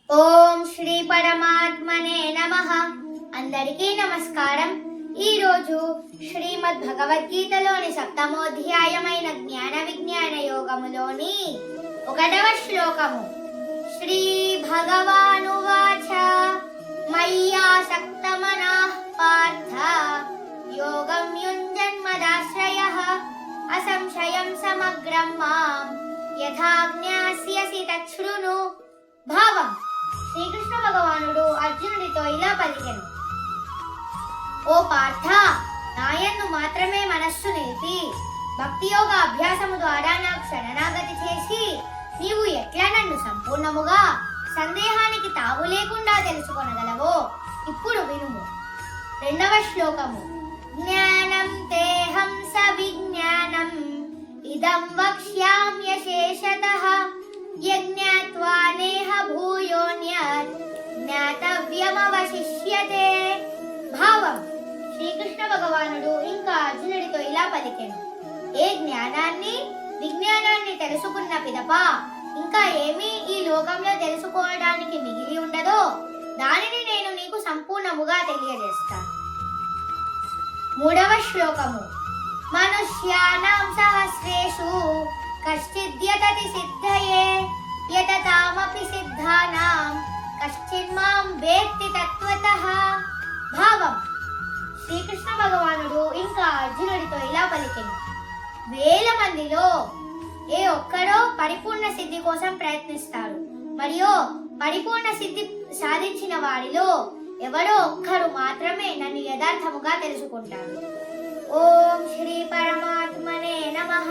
ఓం శ్రీ పరమాత్మనే నమః. అందరికీ నమస్కారం. ఈ రోజు శ్రీమద్ భగవద్గీతలోని సప్తమోధ్యాయమైన జ్ఞాన విజ్ఞాన యోగములోని 1వ శ్లోకము. శ్రీ భగవానువాచ మయ్యాసక్తమనః పార్థ యోగం యుంజన్మదాశ్రయః అసంశయం సమగ్రం మాం యథా జ్ఞాస్యసి తచ్ఛృణు. భావం: శ్రీకృష్ణ భగవానుడు అర్జునుడితో ఇలా పలికెను: ఓ పార్థ, నాయన్ను మాత్రమే మనస్సు నిలిపి భక్తి యోగ అభ్యాసము ద్వారా నాకు శరణాగతి చేసి నీవు ఎట్లా నన్ను సంపూర్ణముగా సందేహానికి తావు లేకుండా తెలుసుకొనగలవో ఇప్పుడు వినుము. 2వ శ్లోకము. జ్ఞానం తేహం సవిజ్ఞానం ఇదం వక్ష్యామ్యశేషతః యజ్ఞాత్వా నేహ భూయోన్యత్ జ్ఞాతవ్యమవశిష్యతే. భావం: శ్రీకృష్ణ భగవానుడు ఇంకా అర్జునుడితో ఇలా పలికెను: ఏ జ్ఞానాన్ని విజ్ఞానాన్ని తెలుసుకున్న పిదప ఇంకా ఏమీ ఈ లోకంలో తెలుసుకోవడానికి మిగిలి ఉండదో దానిని నేను నీకు సంపూర్ణముగా తెలియజేస్తాను. 3వ శ్లోకము. మనుష్యానాం సహస్రేషు కశ్చిద్యతతి సిద్ధయే యతతామపి సిద్ధానాం కశ్చిన్మాం వేత్తి తత్వతః. భావం: శ్రీకృష్ణ భగవానుడు ఇంకా అర్జునుడితో ఇలా పలికెను: వేల మందిలో ఏ ఒక్కడో పరిపూర్ణ సిద్ధి కోసం ప్రయత్నిస్తారు, మరియు పరిపూర్ణ సిద్ధి సాధించిన వారిలో ఎవరో ఒక్కరు మాత్రమే నన్ను యథార్థముగా తెలుసుకుంటారు. ఓం శ్రీ పరమాత్మనే నమః.